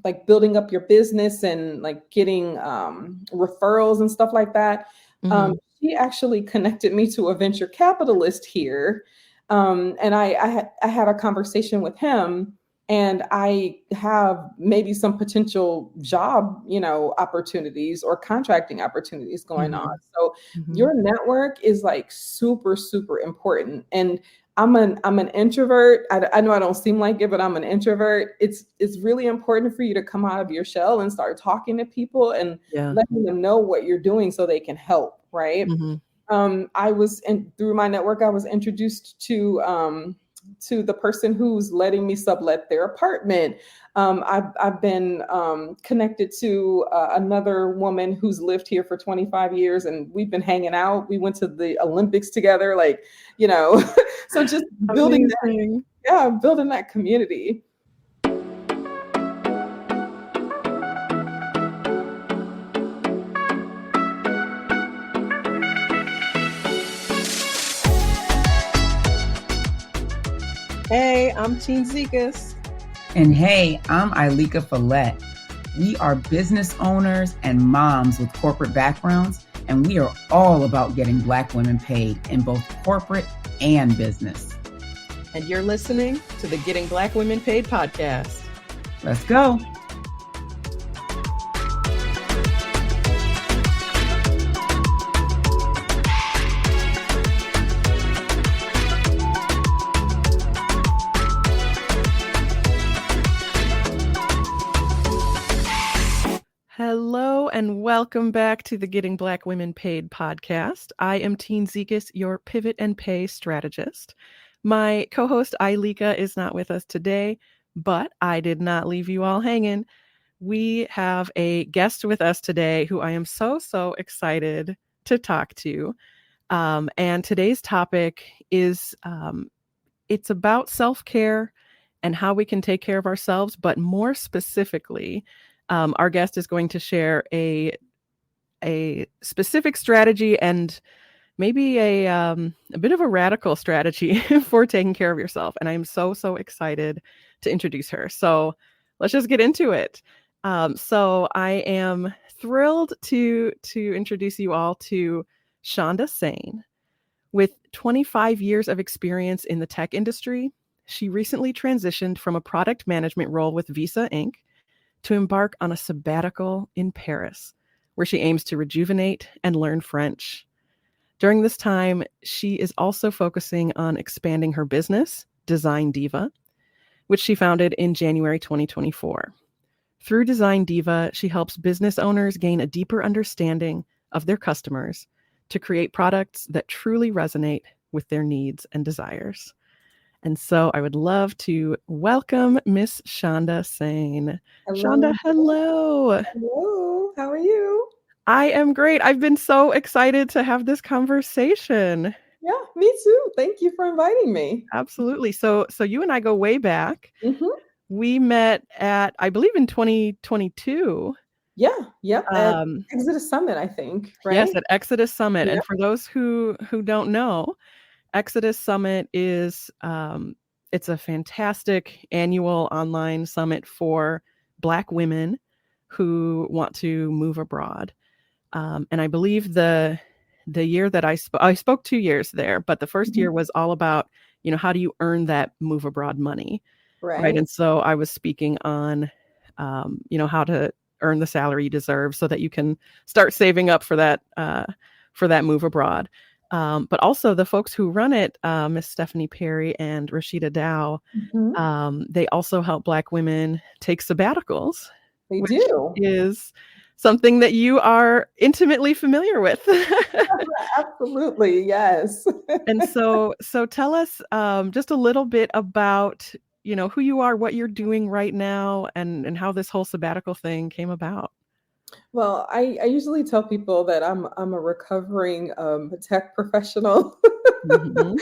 like building up your business and like getting referrals and stuff like that. Mm-hmm. She actually connected me to a venture capitalist here. And I had a conversation with him, and I have maybe some potential job, opportunities or contracting opportunities going on. Mm-hmm. So Mm-hmm. your network is like super, super important. And I'm an introvert. I know I don't seem like it, but I'm an introvert. It's really important for you to come out of your shell and start talking to people and Yeah. letting them know what you're doing so they can help, right? Mm-hmm. I was through my network, I was introduced to the person who's letting me sublet their apartment. I've been connected to another woman who's lived here for 25 years, and we've been hanging out. We went to the Olympics together, like, so just building that, Amazing. yeah, building that community. Hey, I'm Teen Zekas. And hey, I'm Ilika Follette. We are business owners and moms with corporate backgrounds, and we are all about getting Black women paid in both corporate and business. And you're listening to the Getting Black Women Paid podcast. Let's go. Hello and welcome back to the Getting Black Women Paid podcast. I am Teen Zekas, your pivot and pay strategist. My co-host Ilika is not with us today, but I did not leave you all hanging. We have a guest with us today who I am so excited to talk to. And today's topic is it's about self-care and how we can take care of ourselves, but more specifically, our guest is going to share a specific strategy and maybe a bit of a radical strategy for taking care of yourself. And I'm so excited to introduce her. So let's just get into it. So I am thrilled to introduce you all to Chonda Saine. With 25 years of experience in the tech industry, she recently transitioned from a product management role with Visa Inc. to embark on a sabbatical in Paris, where she aims to rejuvenate and learn French. During this time, she is also focusing on expanding her business, Design Diva, which she founded in January 2024. Through Design Diva, she helps business owners gain a deeper understanding of their customers to create products that truly resonate with their needs and desires. And so I would love to welcome Miss Chonda Saine. Hello. Chonda, hello. Hello. How are you? I am great. I've been so excited to have this conversation. Yeah, me too. Thank you for inviting me. Absolutely. So you and I go way back. Mm-hmm. We met at, I believe, in 2022. Yeah. Yep. At Exodus Summit, I think. Right. Yes, at Exodus Summit. Yep. And for those who don't know, Exodus Summit is it's a fantastic annual online summit for Black women who want to move abroad. And I believe the year that I spoke 2 years there, but the first year was all about, how do you earn that move abroad money? Right. And so I was speaking on, how to earn the salary you deserve so that you can start saving up for that move abroad. But also the folks who run it, Miss Stephanie Perry and Rashida Dow, they also help Black women take sabbaticals. They do. Is something that you are intimately familiar with. Absolutely, yes. And so tell us just a little bit about, who you are, what you're doing right now, and how this whole sabbatical thing came about. Well, I usually tell people that I'm a recovering tech professional. Mm-hmm.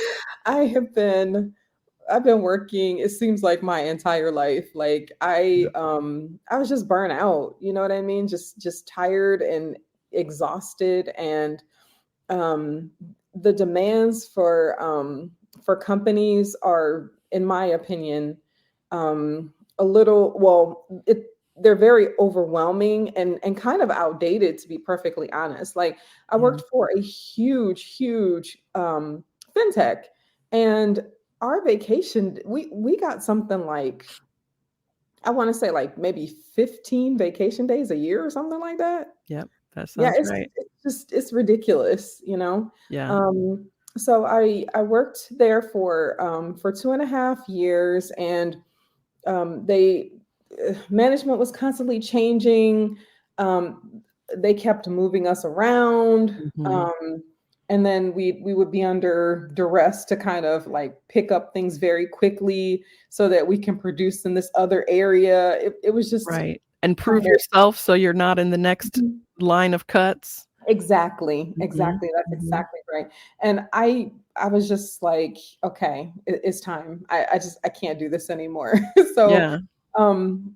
I've been working, it seems like my entire life. Like I was just burnt out, you know what I mean? Just tired and exhausted, and the demands for companies are, in my opinion, a little, well, they're very overwhelming and kind of outdated, to be perfectly honest. Like I worked for a huge fintech, and our vacation, we got something like, I want to say like maybe 15 vacation days a year or something like that. Yep. That Yeah, sounds right. it's ridiculous, you know. Yeah. So I worked there for 2.5 years, and they management was constantly changing. They kept moving us around. Mhm. And then we would be under duress to kind of like pick up things very quickly so that we can produce in this other area. It was just Right. And kind prove of- yourself so you're not in the next line of cuts. Exactly. Mhm. That's Mhm. exactly right. And I was just like, okay, it's time. I can't do this anymore. So Yeah.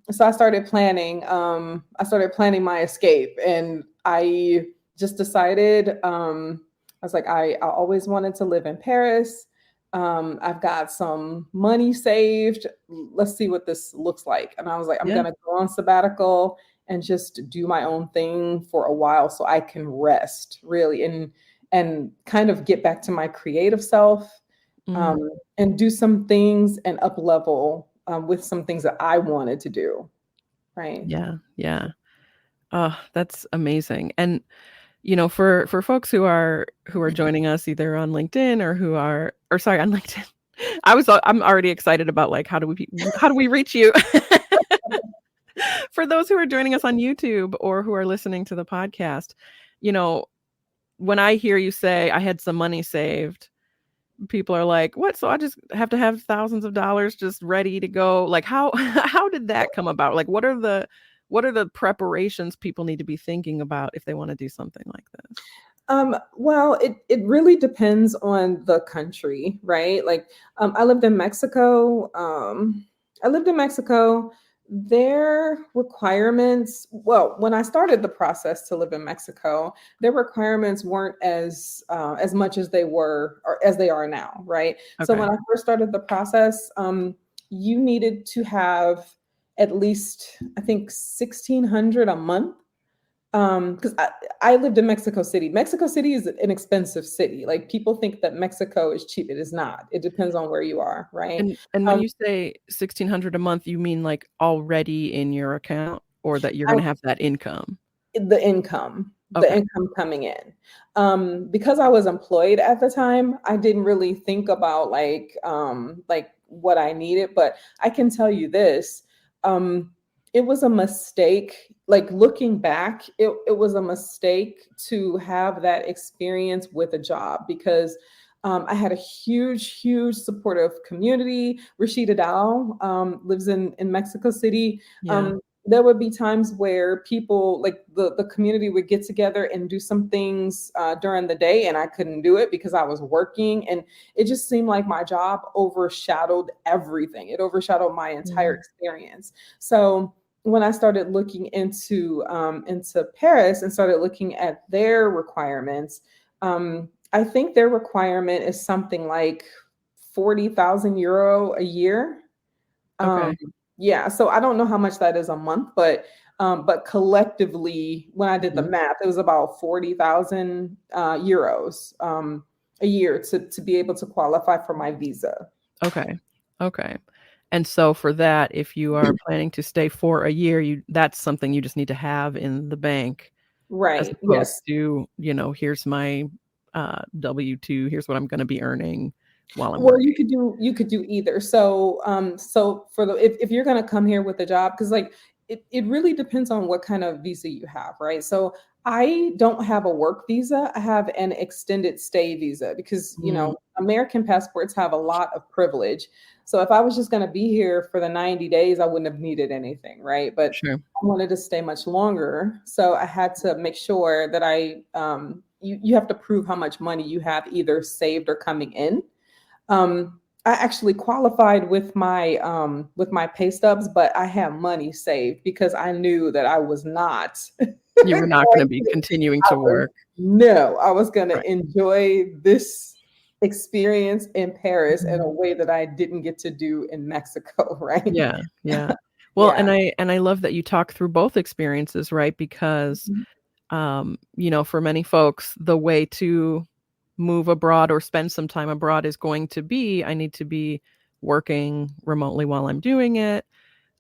so I started planning. I started planning my escape, and I just decided. I was like, I always wanted to live in Paris. I've got some money saved. Let's see what this looks like. And I was like, I'm Yeah. gonna go on sabbatical and just do my own thing for a while so I can rest really and kind of get back to my creative self, Mm. and do some things and up level with some things that I wanted to do. Right. Yeah. Yeah. Oh, that's amazing. And for folks who are joining us either on LinkedIn or sorry, on LinkedIn. I'm already excited about like how do we reach you? For those who are joining us on YouTube or who are listening to the podcast, when I hear you say I had some money saved, people are like, "What? So I just have to have thousands of dollars just ready to go?" Like how how did that come about? Like what are the preparations people need to be thinking about if they want to do something like this? Well, it really depends on the country, right? Like, I lived in Mexico. I lived in Mexico. Their requirements, well, when I started the process to live in Mexico, their requirements weren't as much as they were or as they are now, right? So Okay. when I first started the process, you needed to have at least, I think, 1,600 a month, because I lived in Mexico City. Mexico City is an expensive city. Like people think that Mexico is cheap. It is not. It depends on where you are, right? And when you say 1,600 a month, you mean like already in your account or that you're I, going to have that income? the income, Okay. coming in. Because I was employed at the time, I didn't really think about like what I needed. But I can tell you this. It was a mistake. Like looking back, it was a mistake to have that experience with a job because I had a huge supportive community. Rashida Dow lives in Mexico City. Yeah. There would be times where people like the community would get together and do some things during the day, and I couldn't do it because I was working, and it just seemed like my job overshadowed everything. It overshadowed my entire experience. So when I started looking into Paris and started looking at their requirements, I think their requirement is something like 40,000 euro a year. Okay. Yeah, so I don't know how much that is a month, but collectively, when I did the math, it was about 40,000 euros a year to be able to qualify for my visa. Okay. Okay. And so for that, if you are planning to stay for a year, that's something you just need to have in the bank, as Right. opposed Yes. to, here's my W-2, here's what I'm going to be earning while I'm Well, working. you could do either. So so for the if you're gonna come here with a job, because like it really depends on what kind of visa you have, right? So I don't have a work visa. I have an extended stay visa because American passports have a lot of privilege. So if I was just gonna be here for the 90 days, I wouldn't have needed anything, right? But Sure. I wanted to stay much longer. So I had to make sure that you have to prove how much money you have either saved or coming in. I actually qualified with my pay stubs, but I had money saved because I knew that I was not. You were not going to be continuing to work. No, I was going to Right. enjoy this experience in Paris in a way that I didn't get to do in Mexico, right? Yeah. Yeah. Well, Yeah. and I love that you talk through both experiences, right? Because for many folks, the way to move abroad or spend some time abroad is going to be, I need to be working remotely while I'm doing it.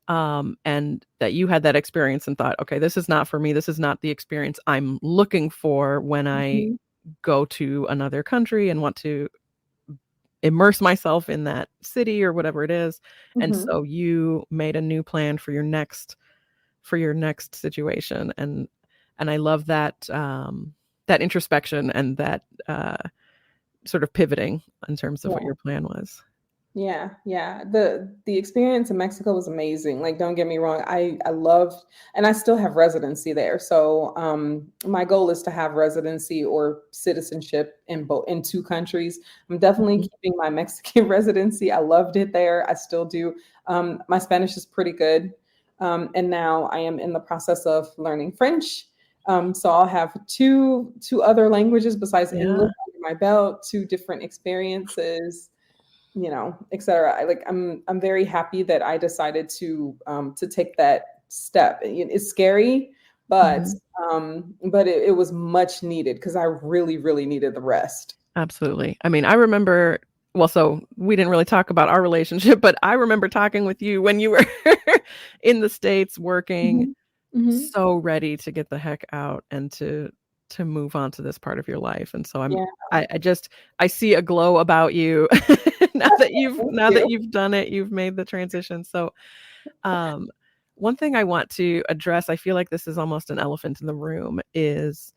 And that you had that experience and thought, okay, this is not for me. This is not the experience I'm looking for when I Mhm. go to another country and want to immerse myself in that city or whatever it is. And Mhm. so you made a new plan for your next situation. And I love that that introspection and that sort of pivoting in terms of what Yeah. your plan was. Yeah, yeah. The experience in Mexico was amazing. Like, don't get me wrong, I loved, and I still have residency there. So my goal is to have residency or citizenship in two countries. I'm definitely Mhm. keeping my Mexican residency. I loved it there. I still do. My Spanish is pretty good. And now I am in the process of learning French. So I'll have two other languages besides Yeah. English under my belt, two different experiences, et cetera. I'm very happy that I decided to take that step. It's scary, but Mhm. it was much needed because I really, really needed the rest. Absolutely. I mean, I remember, well, so we didn't really talk about our relationship, but I remember talking with you when you were in the States working, Mhm. Mhm. so ready to get the heck out and to move on to this part of your life. And so Yeah. I see a glow about you Thank now that you. you've done it, you've made the transition. So um one thing I want to address, I feel like this is almost an elephant in the room, is,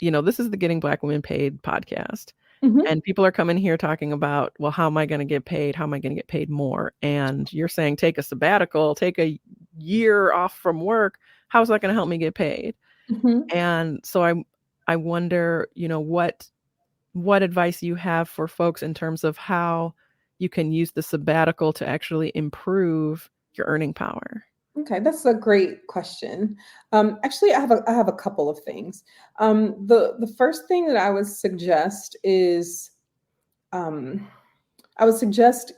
this is the Getting Black Women Paid podcast. Mhm. And people are coming here talking about, well, how am I going to get paid? How am I going to get paid more? And you're saying, take a sabbatical, take a year off from work. How's that going to help me get paid? Mhm. And so I wonder, what advice you have for folks in terms of how you can use the sabbatical to actually improve your earning power. Okay, that's a great question. Actually, I have a couple of things. The first thing that I would suggest is um, I would suggest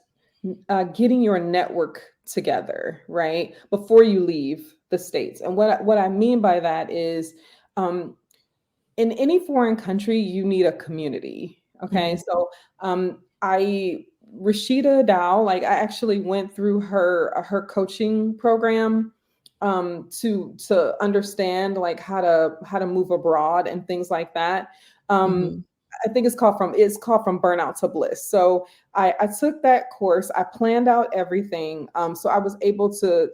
getting your network together, right, before you leave the States. And what I mean by that is, um, in any foreign country, you need a community. Okay, Mhm. so I Rashida Dow, like I actually went through her coaching program to understand like how to move abroad and things like that. Um, Mhm. I think it's called From Burnout to Bliss. So I took that course. I planned out everything. So I was able to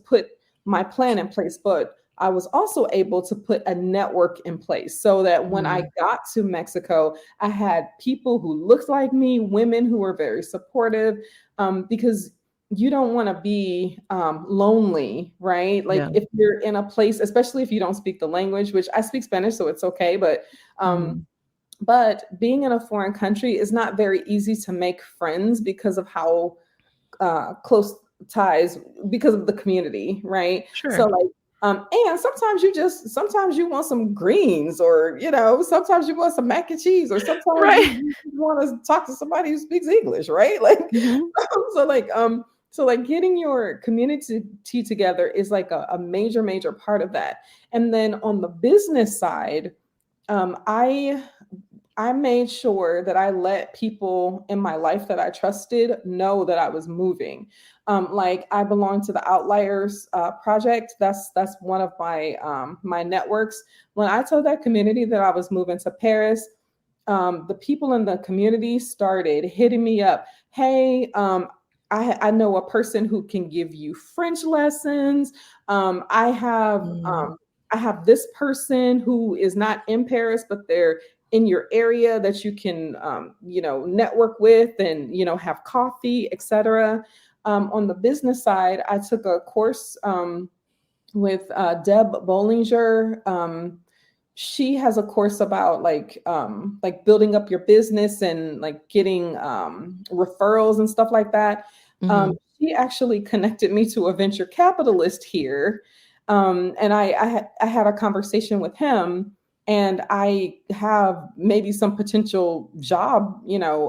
put my plan in place, but I was also able to put a network in place so that when I Mm. got to Mexico, I had people who looked like me, women who were very supportive, because you don't want to be lonely, right? Like Yeah. if you're in a place, especially if you don't speak the language, which I speak Spanish, so it's okay, Mm. but being in a foreign country is not very easy to make friends because of how close ties, because of the community, right? So Sure. like, and sometimes you want some greens, or sometimes you want some mac and cheese, or sometimes Right. you want to talk to somebody who speaks English, right? Like, Mhm. so like, getting your community together is like a major, major part of that. And then on the business side, I made sure that I let people in my life that I trusted know that I was moving. Like I belong to the Outliers project. That's one of my networks. When I told that community that I was moving to Paris, the people in the community started hitting me up. Hey, I know a person who can give you French lessons. Mm. I have this person who is not in Paris, but they're in your area that you can network with and have coffee, etc. On the business side, I took a course with Deb Bollinger. She has a course about like building up your business and like getting referrals and stuff like that. Mhm. She actually connected me to a venture capitalist here, and I had a conversation with him, and I have maybe some potential job,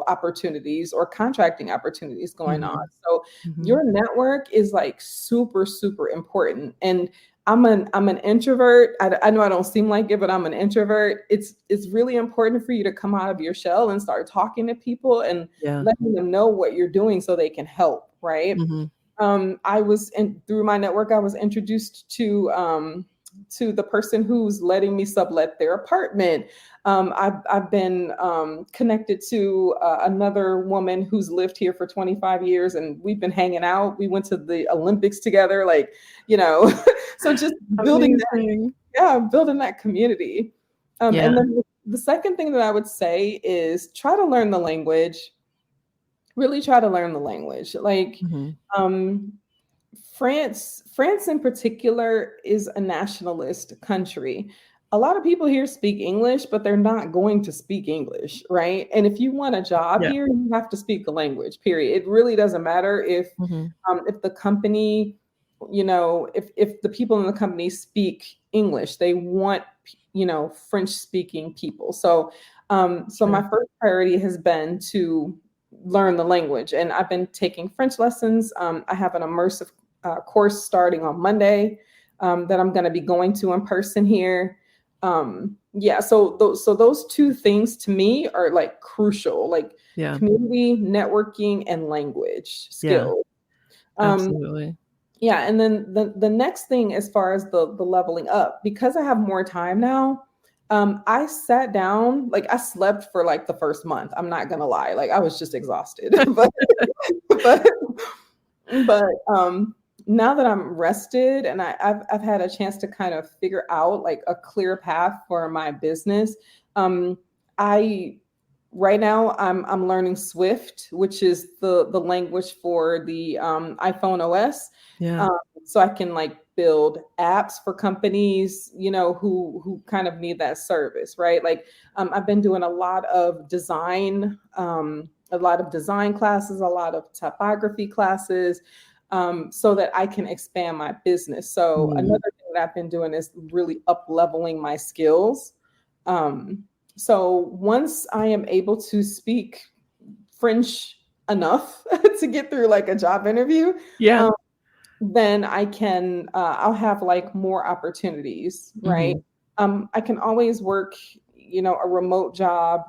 opportunities or contracting opportunities going on. So your network is like super, super important. And I'm an introvert. I know I don't seem like it, but I'm an introvert. It's really important for you to come out of your shell and start talking to people and Yeah. letting them know what you're doing so they can help, right? Through my network, I was introduced to the person who's letting me sublet their apartment. I've been connected to another woman who's lived here for 25 years, and we've been hanging out. We went to the Olympics together, so just building building that community. And then the second thing that I would say is try to learn the language. Really try to learn the language. France in particular is a nationalist country. A lot of people here speak English, but they're not going to speak English, right? And if you want a job here, you have to speak the language, period. It really doesn't matter if the company, if the people in the company speak English, they want, French speaking people. So my first priority has been to learn the language, and I've been taking French lessons. I have an immersive course starting on Monday that I'm going to be going to in person here. So those two things to me are like crucial, like community, networking, and language skills. Absolutely. And then the next thing, as far as the leveling up, because I have more time now, I sat down, like I slept for like the first month. I'm not gonna lie, like I was just exhausted. but now that I'm rested and I've had a chance to kind of figure out like a clear path for my business. Right now I'm learning Swift, which is the language for the iPhone OS. So I can like build apps for companies, who kind of need that service, right? Like I've been doing a lot of design classes, a lot of typography classes, so that I can expand my business. So another thing that I've been doing is really up leveling my skills. So once I am able to speak French enough to get through like a job interview, then I can, I'll have like more opportunities, right? I can always work, a remote job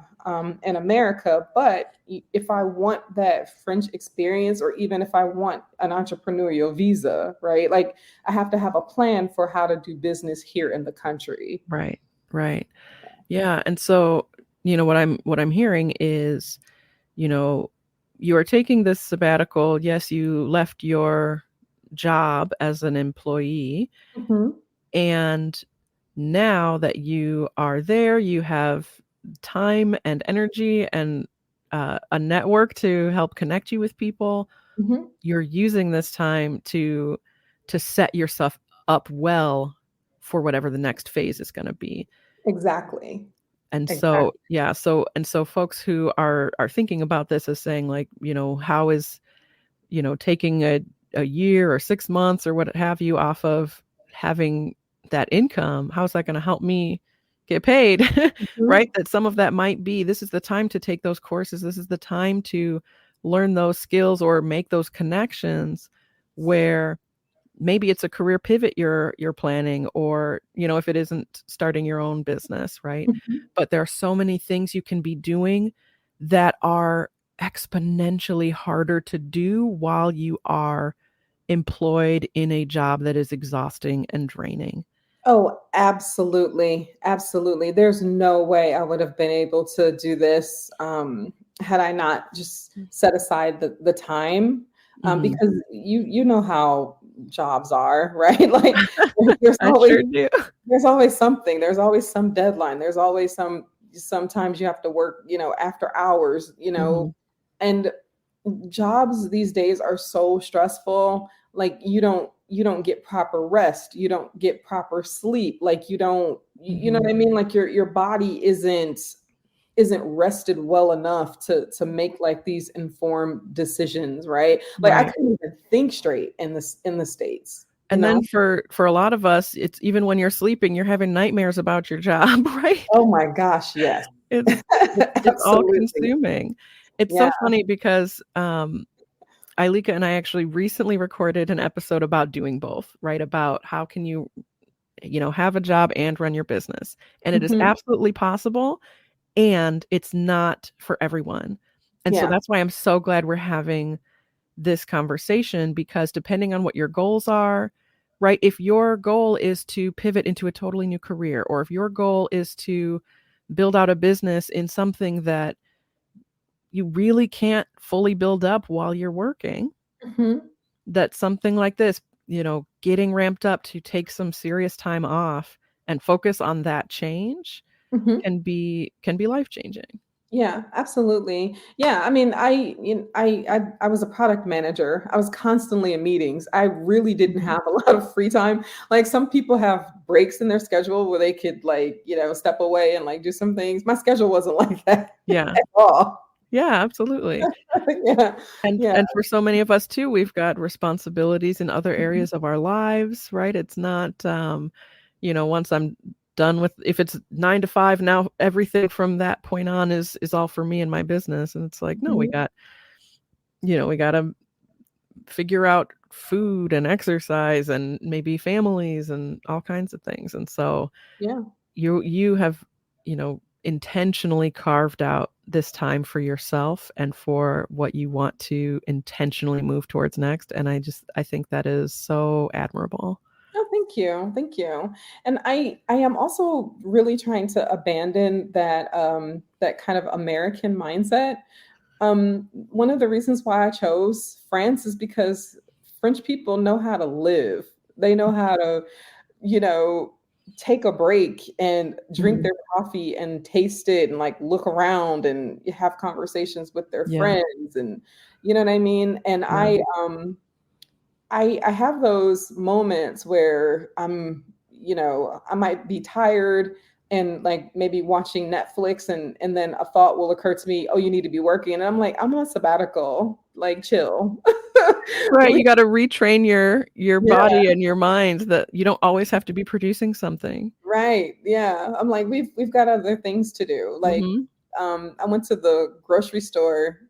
in America, but if I want that French experience, or even if I want an entrepreneurial visa, right? Like I have to have a plan for how to do business here in the country. Right. Yeah. And so, what I'm hearing is, you are taking this sabbatical. Yes, you left your job as an employee. And now that you are there, you have time and energy and a network to help connect you with people. You're using this time to set yourself up well for whatever the next phase is going to be. Exactly. So folks who are thinking about this as saying like, how is, taking a year or 6 months or what have you off of having that income, how is that going to help me get paid? Right? That some of that might be, this is the time to take those courses. This is the time to learn those skills or make those connections where maybe it's a career pivot you're planning, or, if it isn't starting your own business, right? But there are so many things you can be doing that are exponentially harder to do while you are employed in a job that is exhausting and draining. Oh, absolutely. Absolutely. There's no way I would have been able to do this had I not just set aside the time, because you know how jobs are, right? Like there's always something. There's always some deadline. There's always sometimes you have to work, after hours, and jobs these days are so stressful. Like you don't get proper rest. You don't get proper sleep. Like you don't, you know what I mean? Like your body isn't rested well enough to make like these informed decisions, right? Like I couldn't even think straight in the States. And then for a lot of us, it's even when you're sleeping, you're having nightmares about your job, right? Oh my gosh, yes. It's all consuming. It's so funny because Ailika and I actually recently recorded an episode about doing both, right? About how can you have a job and run your business. And it is absolutely possible. And it's not for everyone. And so that's why I'm so glad we're having this conversation, because depending on what your goals are, right? If your goal is to pivot into a totally new career, or if your goal is to build out a business in something that you really can't fully build up while you're working, that something like this, getting ramped up to take some serious time off and focus on that change can be life-changing. Yeah, absolutely. Yeah, I mean, I was a product manager. I was constantly in meetings. I really didn't have a lot of free time. Like, some people have breaks in their schedule where they could, like, step away and like do some things. My schedule wasn't like that. Yeah. At all. Yeah, absolutely. And for so many of us too, we've got responsibilities in other areas of our lives, right? It's not once I'm done with, if it's 9 to 5, now everything from that point on is all for me and my business. And it's like, no, we got to figure out food and exercise and maybe families and all kinds of things. And so you have, intentionally carved out this time for yourself and for what you want to intentionally move towards next. And I think that is so admirable. Oh, thank you. Thank you. And I am also really trying to abandon that that kind of American mindset. One of the reasons why I chose France is because French people know how to live. They know how to, take a break and drink their coffee and taste it and like look around and have conversations with their friends, and you know what I mean? And I have those moments where I might be tired and like maybe watching Netflix, and then a thought will occur to me, oh, you need to be working. And I'm like, I'm on sabbatical, like chill. Right. You got to retrain your body and your mind that you don't always have to be producing something. Right. Yeah. I'm like, we've got other things to do. Like, I went to the grocery store.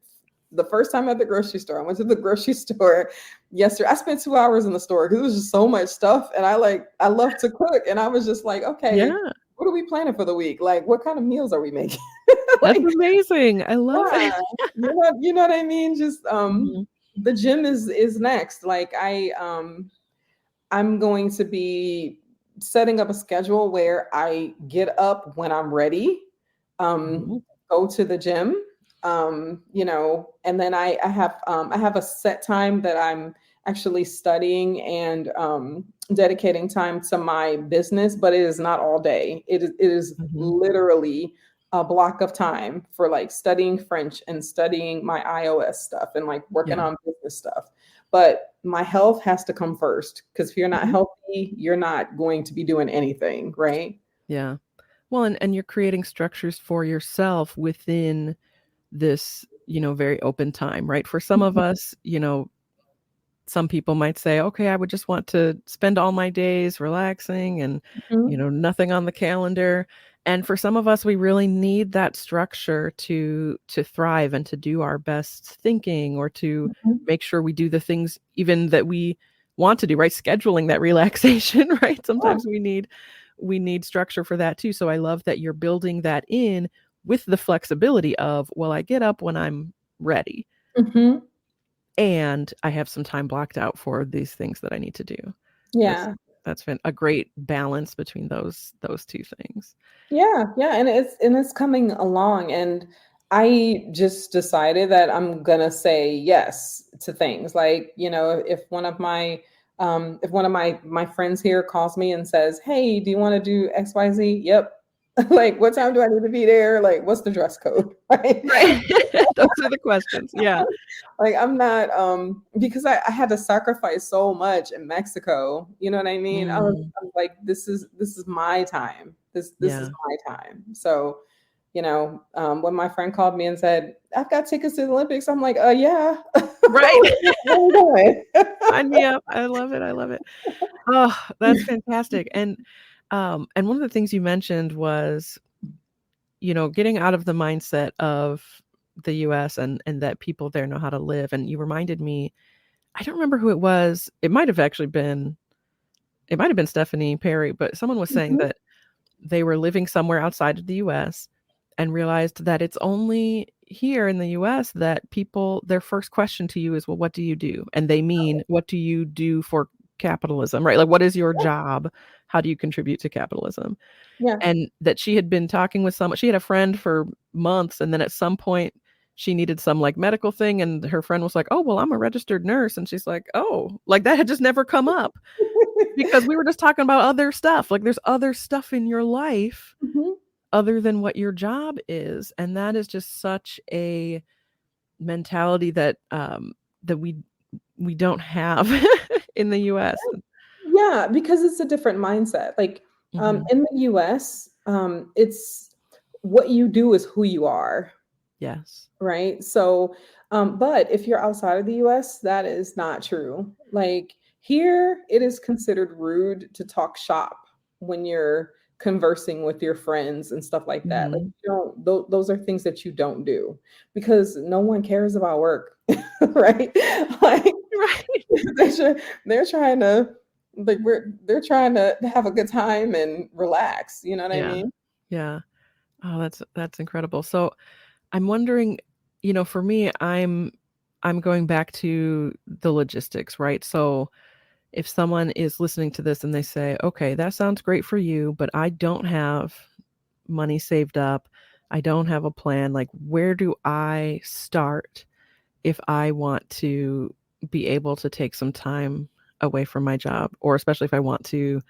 The first time at the grocery store, I went to the grocery store yesterday. I spent 2 hours in the store because it was just so much stuff. And I love to cook. And I was just like, okay, what are we planning for the week? Like, what kind of meals are we making? That's amazing. I love it. You know what I mean? Just, the gym is next. Like, I'm going to be setting up a schedule where I get up when I'm ready, go to the gym, and then I have a set time that I'm actually studying and dedicating time to my business, but it is not all day. It is literally a block of time for like studying French and studying my iOS stuff and like working on business stuff. But my health has to come first, because if you're not healthy, you're not going to be doing anything, right? Yeah. Well, and you're creating structures for yourself within this, very open time, right? For some of us, some people might say, okay, I would just want to spend all my days relaxing and, nothing on the calendar. And for some of us, we really need that structure to thrive and to do our best thinking, or to make sure we do the things even that we want to do, right? Scheduling that relaxation, right? Sometimes we need structure for that too. So I love that you're building that in with the flexibility of, well, I get up when I'm ready. And I have some time blocked out for these things that I need to do. Yeah. That's been a great balance between those two things. Yeah. And it's coming along. And I just decided that I'm gonna say yes to things. Like, if one of my friends here calls me and says, hey, do you want to do XYZ? Yep. Like, what time do I need to be there? Like, what's the dress code? Right. Those are the questions. Yeah. Like, I'm not, because I had to sacrifice so much in Mexico. You know what I mean? I was like, this is my time. This is my time. So when my friend called me and said, I've got tickets to the Olympics, I'm like, yeah. Right. Where we going? Sign me up. I love it. I love it. Oh, that's fantastic. And one of the things you mentioned was, getting out of the mindset of the US and that people there know how to live. And you reminded me, I don't remember who it was. It might have been Stephanie Perry, but someone was saying Mhm. that they were living somewhere outside of the US and realized that it's only here in the US that their first question to you is, well, what do you do? And they mean, what do you do for capitalism, right? Like, what is your job? How do you contribute to capitalism? Yeah. And that she had been talking with someone, she had a friend for months. And then at some point she needed some like medical thing. And her friend was like, oh, well, I'm a registered nurse. And she's like, oh, like that had just never come up because we were just talking about other stuff. Like there's other stuff in your life Mhm. other than what your job is. And that is just such a mentality that that we don't have in the US. Yeah, because it's a different mindset. Like Mhm. in the US, it's what you do is who you are, Yes. right? So, but if you're outside of the US, that is not true. Like here, it is considered rude to talk shop when you're conversing with your friends and stuff like that. Like Mhm. you don't, those are things that you don't do because no one cares about work, right? Like Right. they're trying to they're trying to have a good time and relax. You know what I Yeah. mean? Yeah. Oh, that's incredible. So I'm wondering, for me, I'm going back to the logistics, right? So if someone is listening to this and they say, okay, that sounds great for you, but I don't have money saved up. I don't have a plan. Like, where do I start if I want to be able to take some time away from my job, or especially if I want to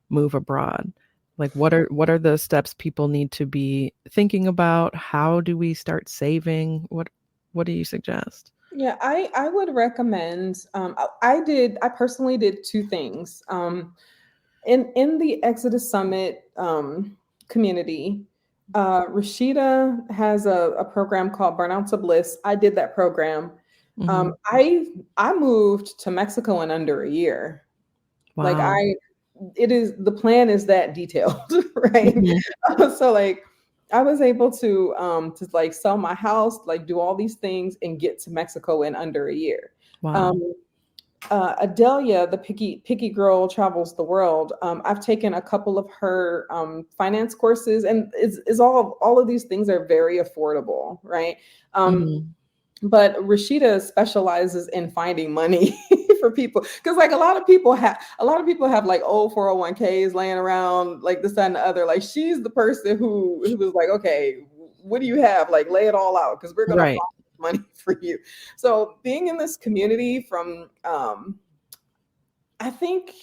move abroad? Like, what are the steps people need to be thinking about? How do we start saving? What do you suggest? Yeah, I would recommend. I personally did two things. In the Exodus Summit community, Rashida has a program called Burnout to Bliss. I did that program. Mhm. I moved to Mexico in under a year. Like Wow. the plan is that detailed, right? Mhm. So like I was able to like sell my house, like do all these things and get to Mexico in under a year. Wow. Um, Adelia, the picky girl travels the world. I've taken a couple of her finance courses, and is all of these things are very affordable, right? Mhm. But Rashida specializes in finding money for people because like a lot of people have like old 401ks laying around like this that, and the other. Like she's the person who was like, okay, what do you have? Like lay it all out because we're gonna Right. find money for you. So being in this community from I think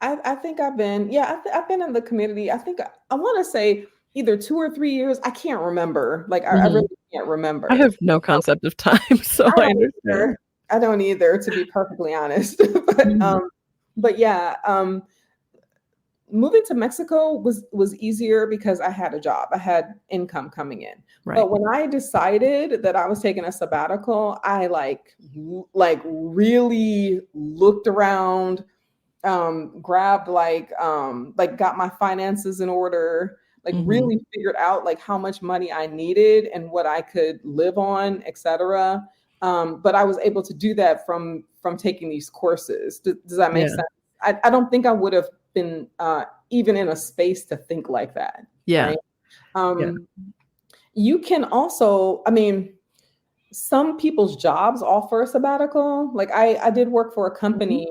I think I've been I've been in the community. I think I want to say either 2 or 3 years. I can't remember. Like I Mhm. really can't I remember. have no concept of time, so I I don't understand. either. I don't either, to be perfectly honest. but Mhm. um, but yeah, moving to Mexico was easier because I had a job. I had income coming in. Right. But when I decided that I was taking a sabbatical, I like really looked around, grabbed like got my finances in order, like Mhm. really figured out like how much money I needed and what I could live on, etc. But I was able to do that from taking these courses. Does that make Yeah. sense? I don't think I would have been even in a space to think like that, Yeah. right? Yeah. You can also, I mean, some people's jobs offer a sabbatical. Like I did work for a Mhm. company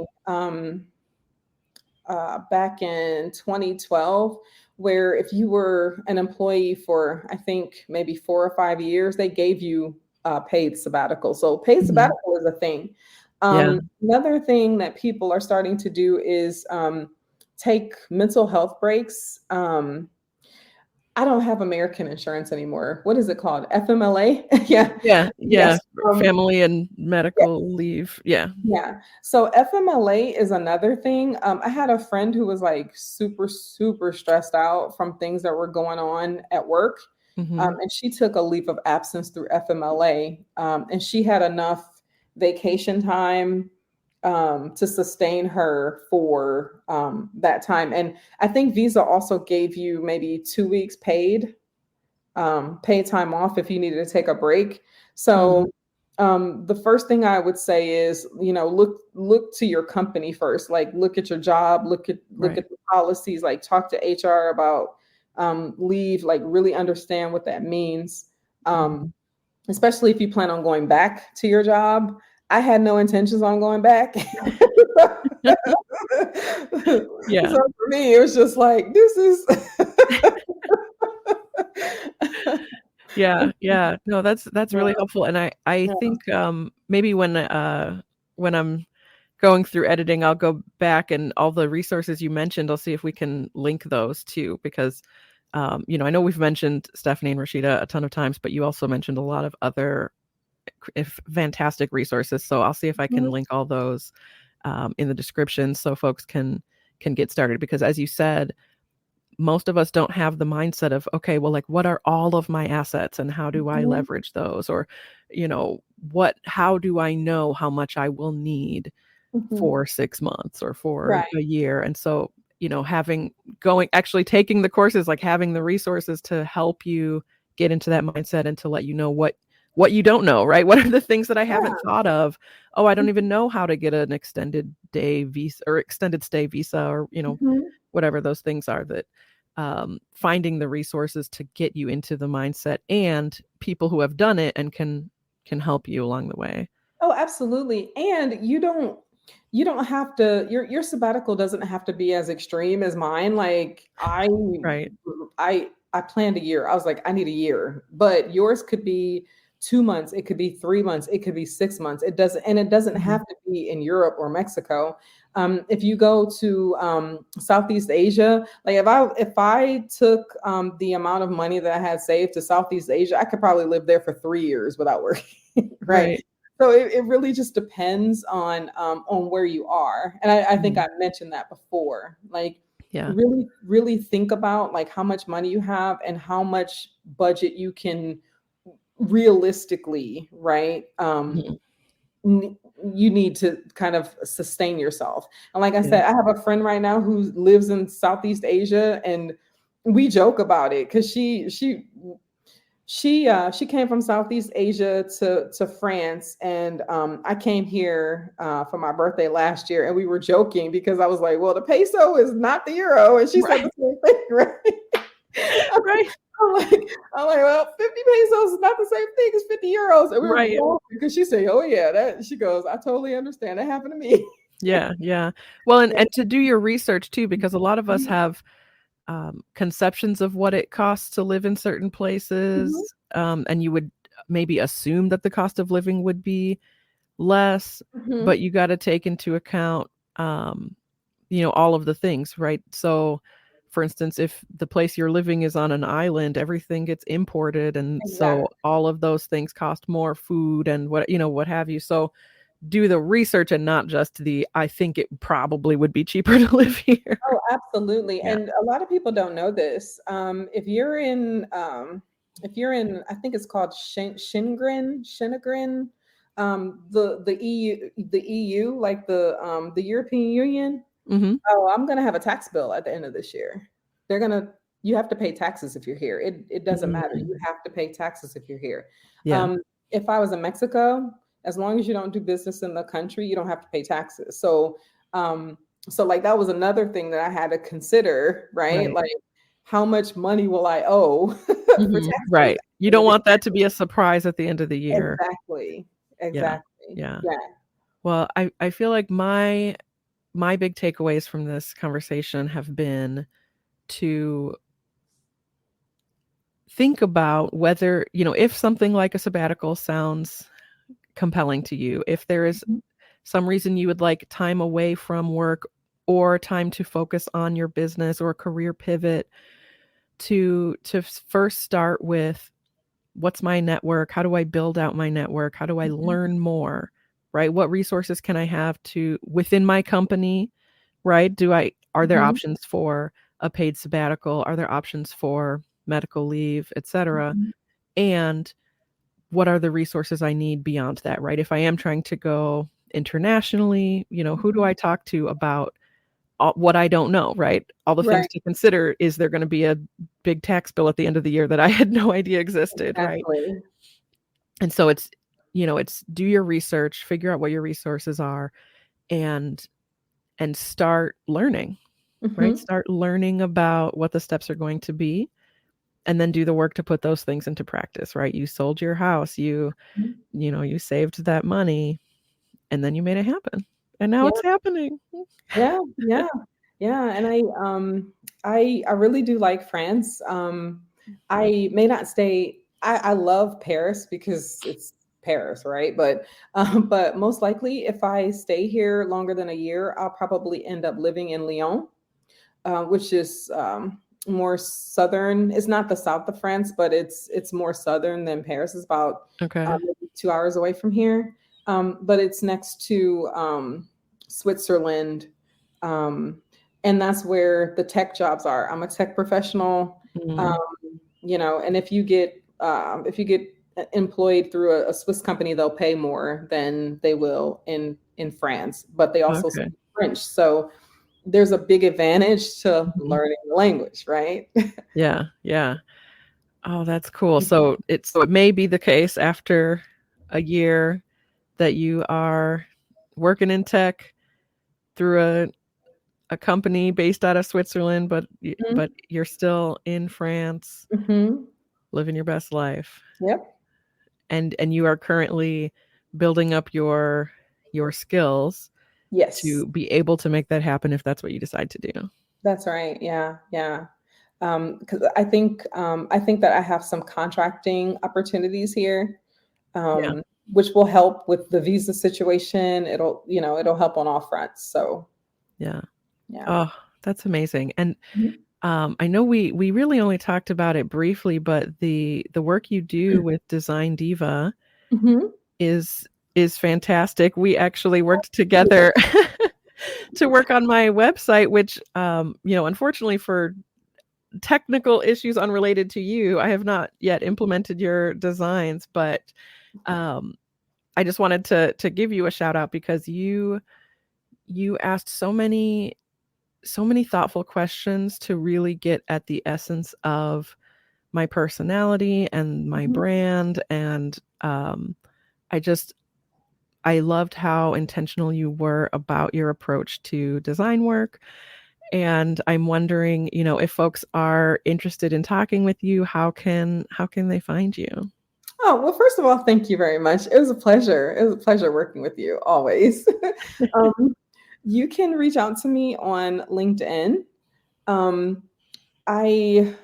back in 2012, where if you were an employee for, I think, maybe 4 or 5 years, they gave you paid sabbatical. So paid Mhm. sabbatical is a thing. Yeah. Another thing that people are starting to do is take mental health breaks. I don't have American insurance anymore. What is it called? FMLA? Yeah. Yeah. Yeah. Yes. Um, Family and medical leave. Yeah. Yeah. So FMLA is another thing. I had a friend who was like super, super stressed out from things that were going on at work. And she took a leave of absence through FMLA, and she had enough vacation time to sustain her for that time. And I think Visa also gave you maybe 2 weeks paid time off if you needed to take a break. So the first thing I would say is, look to your company first. Like, look at your job, look at the policies, like talk to HR about leave, like really understand what that means. Especially if you plan on going back to your job. I had no intentions on going back. Yeah. So for me, it was just like, this is. Yeah. No, that's really helpful. And I think maybe when I'm going through editing, I'll go back and all the resources you mentioned, I'll see if we can link those too, because I know we've mentioned Stephanie and Rashida a ton of times, but you also mentioned a lot of other fantastic resources. So I'll see if I can link all those in the description so folks can get started, because as you said, most of us don't have the mindset of, okay, well, like, what are all of my assets and how do I leverage those? Or, how do I know how much I will need for 6 months or for a year? And so, actually taking the courses, like having the resources to help you get into that mindset and to let you know what you don't know, right? What are the things that I haven't thought of? Oh, I don't even know how to get an extended day visa or extended stay visa, or, whatever those things are, that finding the resources to get you into the mindset and people who have done it and can help you along the way. Oh, absolutely. And you don't have to, your sabbatical doesn't have to be as extreme as mine. Like I planned a year. I was like, I need a year, but yours could be 2 months. It could be 3 months. It could be 6 months. It doesn't have to be in Europe or Mexico. If you go to Southeast Asia, like if I took the amount of money that I had saved to Southeast Asia, I could probably live there for 3 years without working. Right. So it really just depends on where you are. And I think I mentioned that before. Like, really, really think about like how much money you have and how much budget you can realistically, right? You need to kind of sustain yourself. And like I said, I have a friend right now who lives in Southeast Asia, and we joke about it because she came from Southeast Asia to France, and I came here for my birthday last year, and we were joking because I was like, well, the peso is not the euro, and she said the same thing, right? Right. I'm like, well, 50 pesos is not the same thing as 50 euros. And we were laughing because she said, oh yeah, she goes, I totally understand. That happened to me. Yeah. Well, and to do your research too, because a lot of us have conceptions of what it costs to live in certain places. And you would maybe assume that the cost of living would be less, but you got to take into account, all of the things, right? So for instance, if the place you're living is on an island, everything gets imported. And so all of those things cost more, food and what have you. So do the research and not just I think it probably would be cheaper to live here. Oh, absolutely. Yeah. And a lot of people don't know this. If you're in, I think it's called Schengen, the EU, like the European Union. Oh, I'm going to have a tax bill at the end of this year. You have to pay taxes if you're here. It doesn't matter. You have to pay taxes if you're here. Yeah. If I was in Mexico, as long as you don't do business in the country, you don't have to pay taxes. So like that was another thing that I had to consider, right? Like, how much money will I owe for taxes? Right. You don't want that to be a surprise at the end of the year. Exactly. Yeah. Well, I feel like my big takeaways from this conversation have been to think about whether, if something like a sabbatical sounds compelling to you, if there is some reason you would like time away from work or time to focus on your business or career pivot, to first start with, what's my network? How do I build out my network? How do I learn more, right? What resources can I have within my company, right? Are there options for a paid sabbatical? Are there options for medical leave, etc. Mhm. And what are the resources I need beyond that, right? If I am trying to go internationally, who do I talk to about what I don't know, right? All the things Right. to consider. Is there going to be a big tax bill at the end of the year that I had no idea existed, right? Exactly. And so it's do your research, figure out what your resources are, and start learning, right? Mhm. Start learning about what the steps are going to be, and then do the work to put those things into practice, right? You sold your house, you saved that money, and then you made it happen. And now Yeah. it's happening. Yeah. Yeah. Yeah. And I really do like France. I may not stay. I love Paris because it's Paris, right? But most likely, if I stay here longer than a year, I'll probably end up living in Lyon, which is more southern. It's not the south of France, but it's more southern than Paris. It's about Okay. maybe 2 hours away from here. But it's next to Switzerland, and that's where the tech jobs are. I'm a tech professional, Mm. and if you get employed through a Swiss company, they'll pay more than they will in France, but they also Okay. speak French. So there's a big advantage to Mhm. learning the language, right? Yeah. Yeah. Oh, that's cool. So it may be the case after a year that you are working in tech through a company based out of Switzerland, but you're still in France, Mm-hmm. living your best life. Yep. And you are currently building up your skills Yes. to be able to make that happen if that's what you decide to do. That's right. Yeah. Yeah. Because I think that I have some contracting opportunities here, Yeah. which will help with the visa situation. It'll help on all fronts. So Yeah. yeah. Oh, that's amazing. And Mhm. I know we really only talked about it briefly, but the work you do with Design Diva Mhm. is fantastic. We actually worked together to work on my website, which unfortunately for technical issues unrelated to you, I have not yet implemented your designs, but I just wanted to give you a shout out because you asked so many thoughtful questions to really get at the essence of my personality and my Mhm. brand. And I loved how intentional you were about your approach to design work. And I'm wondering, if folks are interested in talking with you, how can they find you? Oh, well, first of all, thank you very much. It was a pleasure. It was a pleasure working with you always. You can reach out to me on LinkedIn. Um, I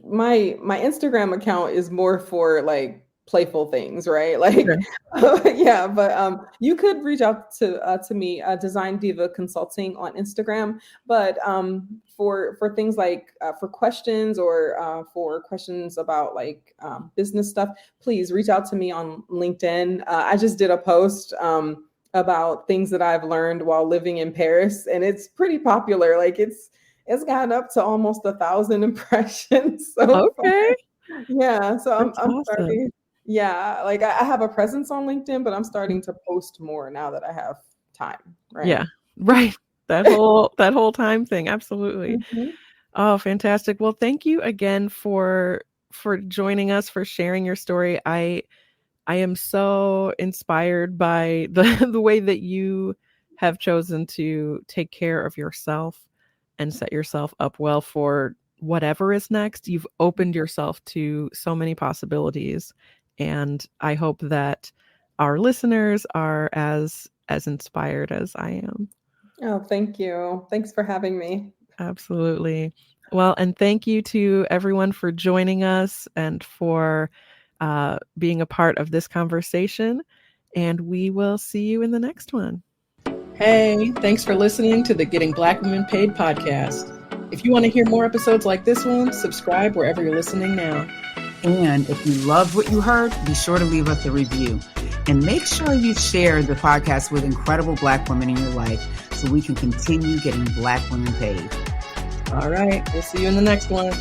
my Instagram account is more for like playful things, right? Like, yeah. But you could reach out to me, Design Diva Consulting on Instagram. But for things like for questions or for questions about like business stuff, please reach out to me on LinkedIn. I just did a post. About things that I've learned while living in Paris, and it's pretty popular. Like it's gotten up to almost 1,000 impressions so far. Okay. Yeah, so That's I'm awesome. starting. Yeah, like I have a presence on LinkedIn, but I'm starting to post more now that I have time. Right. Yeah. Right. That whole time thing. Absolutely. Mhm. Oh, fantastic. Well, thank you again for joining us, for sharing your story. I am so inspired by the way that you have chosen to take care of yourself and set yourself up well for whatever is next. You've opened yourself to so many possibilities, and I hope that our listeners are as inspired as I am. Oh, thank you. Thanks for having me. Absolutely. Well, and thank you to everyone for joining us and for being a part of this conversation. And we will see you in the next one. Hey, thanks for listening to the Getting Black Women Paid podcast. If you want to hear more episodes like this one, subscribe wherever you're listening now. And if you loved what you heard, be sure to leave us a review. And make sure you share the podcast with incredible Black women in your life so we can continue getting Black women paid. All right, we'll see you in the next one.